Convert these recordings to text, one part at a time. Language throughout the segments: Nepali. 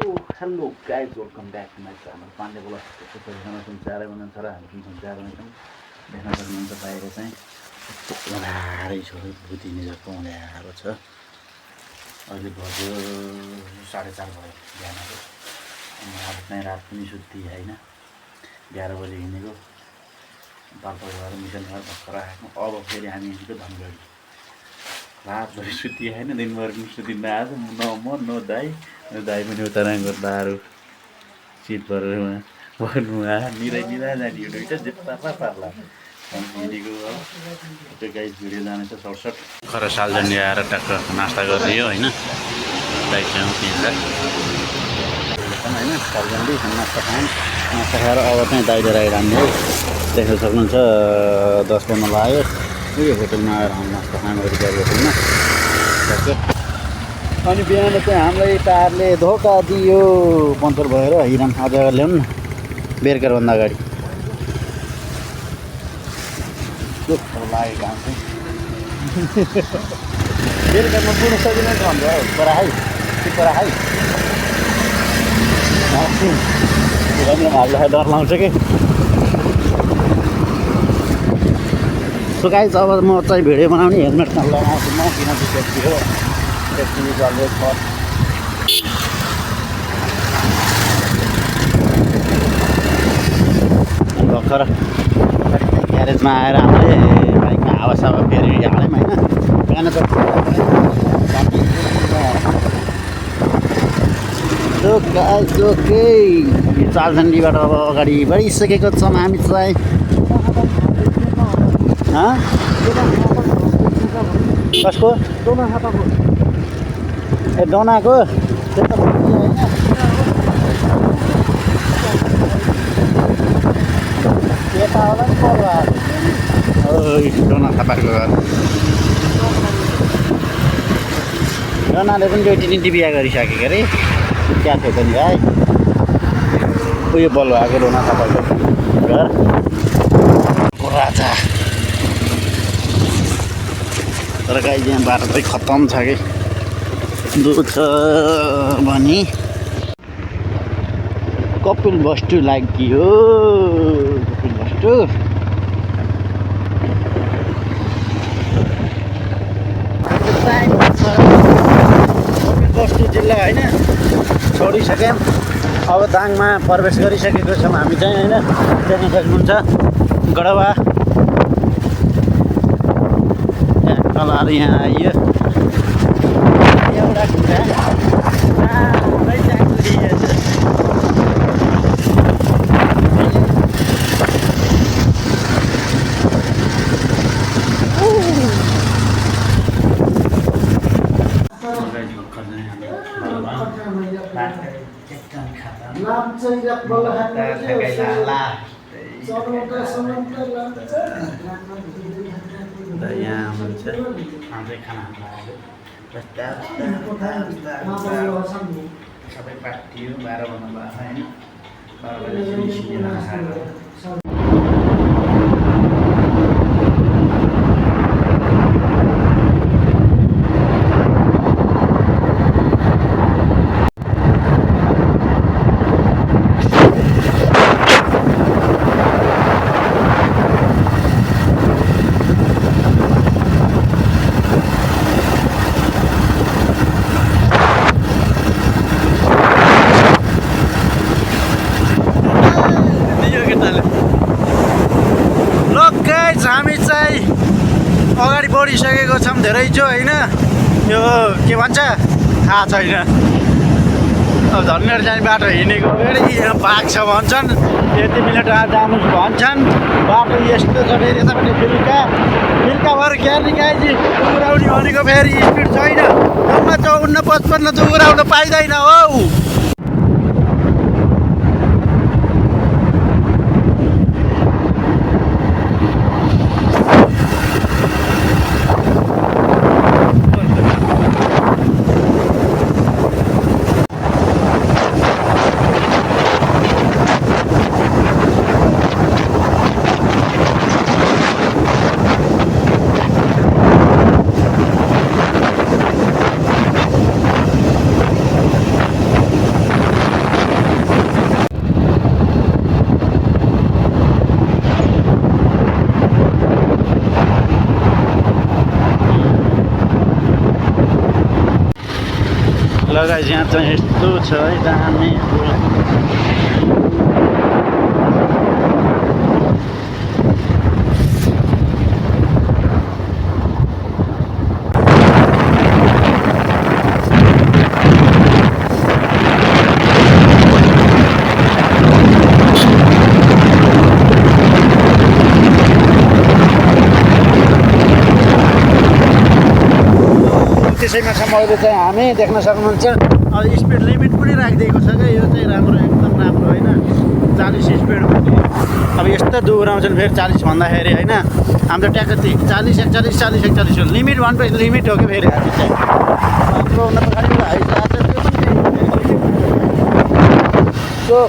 Hello guys welcome back to my channel Pandey blog सबैजना सुनचारै हुनुहुन्छ र हामी पनि सुनचारै हुन्छौँ। देख्न सक्नुहुन्छ बाहिर चाहिँ यस्तो उनारै छ, भुतिने जस्तो उनारो छ। अहिले बज्यो 4:30 भयो बिहानको। अनि अब चाहिँ रात पनि सुत्ती होइन, 11 बजी हिँडेको पाल्पा गएर मिसन घर भर्खर आएको। अब फेरि हामी हिँडेको धनगढी। रातभरि सुत्ती होइन, दिनभरि पनि सुतिन्न। आज न म न दाई पनि उता राम्रो दारू सिट परेर उहाँ निरै जाने एउटा जित्ता पार्ला हिँडेको। अब त्यो गाई भिडियो जानेछ सर्टसट खर सालजन्डी आएर टक्क नास्ता गरिदियो होइन, दाइसँग पिज्जा होइन सालजन्डी नास्ता खायौँ। नास्ता खाएर अब चाहिँ दाइ लिएर आइरहने हो। देख्न सक्नुहुन्छ 10 बज्न लाग्यो। उयो होटलमा आएर हामी नास्ता खायौँ रिजर्भ होटलमा टक्क। अनि बिहान चाहिँ हामीलाई टारले धोका दियो, पङ्चर भएर हिरान अझ ल्याउनु न बेरकारभन्दा अगाडि। त्यो लागेको काम चाहिँ बेरकारमा पुग्नु सकिँदैन भन्छ हौ, परा है हामीलाई डर लाउँछ कि। सो गाइस अब म चाहिँ भिडियो बनाउने हेलमेट लगाउँछु म, किनकि सेफ्टी हो, सेफ्टी इज अलवेज फर्स्ट। भर्खर ग्यारेजमा आएर हामीले बाइकमा हावासावा फेरि हाल्यौँ होइन। बिहान त ओके चालझन्डीबाट अब अगाडि बढिसकेको छौँ हामी चाहिँ। कसको ए डोनाको यता होला नि पर्वा डोना थापाको घर। डोनाले पनि दुईटी बिहा गरिसकेको अरे, क्या थियो पनि भाइ। उयो बल भएको डोना थापाको घर राजा। तर गाई यहाँ बाटो चाहिँ खत्तम छ कि दुध छ भने कपिल वस्तु लाग्यो। कपिल वस्तु कपिल वस्तु जिल्ला होइन छोडिसक्यौँ। अब दाङमा प्रवेश गरिसकेको छौँ हामी चाहिँ होइन। देख्न सक्नुहुन्छ गडवा कलर यहाँ आइयो। एउटा खुट्टा यहाँ हुन्छ हाम्रै खाना सबै पार्टियो 12 बज्नु भयो होइन। 12 बजेपछि निस्किएर खाएको। हामी चाहिँ अगाडि बढिसकेको छौँ धेरै जो होइन। यो के भन्छ थाहा छैन। अब धनगढी जाने बाटो हिँडेको फेरि यहाँ बाघ छ भन्छन्, यति मिनट जानु भन्छन्। बाटो यस्तो छ फेरि यतापट्टि बेलुका भएर क्यार निकाइजी उराउने भनेको फेरि स्पिड छैन। 54-55 त उराउन पाइँदैन हौ। गाइस यहाँ चाहिँ यस्तो छ है दामी त्यसैमा छ मैले चाहिँ हामी देख्न सक्नुहुन्छ अब स्पिड लिमिट पनि राखिदिएको छ क्या यो चाहिँ राम्रो एकदम राम्रो होइन 40 स्पिड अब यस्तो दोहोऱ्याउँछन् फेरि 40 भन्दाखेरि होइन हाम्रो ट्याक्क त्यही 40 41 40 41 हो लिमिट भनेपछि लिमिट हो कि फेरि हामी चाहिँ हाम्रो त्यो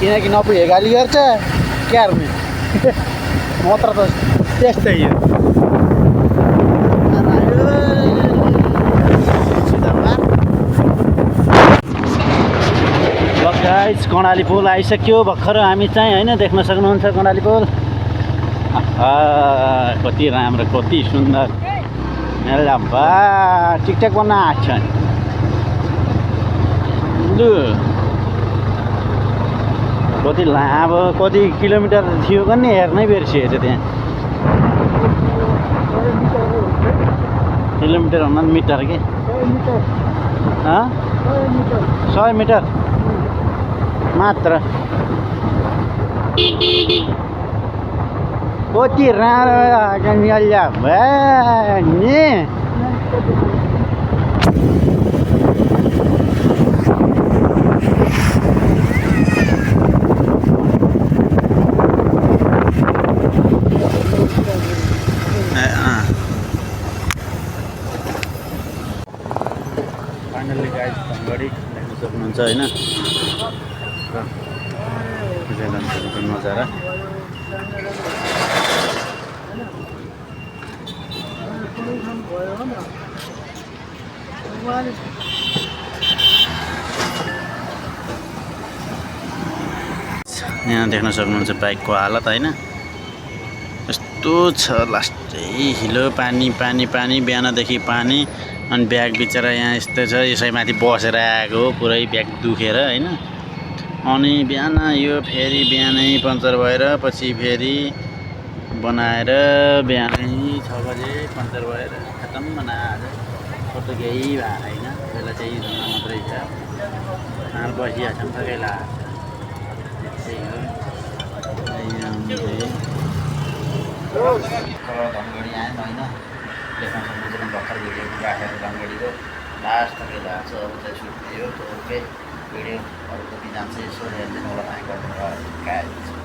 किनकि नपुगे गाली गर्छ क्या गर्ने मात्र त त्यस्तै हो गाइस कर्णाली पुल आइसक्यो भर्खर हामी चाहिँ होइन देख्न सक्नुहुन्छ कर्णाली पुल कति राम्रो कति सुन्दर बा टिकटक बन्न आएको छ कति लामो कति किलोमिटर थियो भने हेर्नै बिर्सिएछ त्यहाँ किलोमिटर भन्दा मिटर के 100 मिटर मात्र कति राम्रो नि फाइनल्ली गाइस धनगढी देख्न सक्नुहुन्छ होइन नजारा यहाँ देख्न सक्नुहुन्छ बाइकको हालत होइन यस्तो छ लास्टै हिलो पानी पानी पानी बिहानदेखि पानी अनि ब्याग बिचरा यहाँ यस्तो छ यसैमाथि बसेर आएको पुरै ब्याग दुखेर होइन अनि बिहान यो फेरि बिहानै पङ्चर भएर पछि फेरि बनाएर बिहानै 6 बजे पङ्चर भएर खतम बनाएर कस्तो केही भएको होइन बेला चाहिँ धुना मात्रै छ हाल बसिया छन् सबैला त्यही हो धनगढी आयौँ होइन देख्न सक्नुहुन्छ भर्खर भिडियो राखेर धनगढीको लास्ट तपाईँलाई छ अब चाहिँ सुत्यो ओके भिडियोहरू कति जान्छ यसो हेरिदिनु होला तपाईँ गर्नु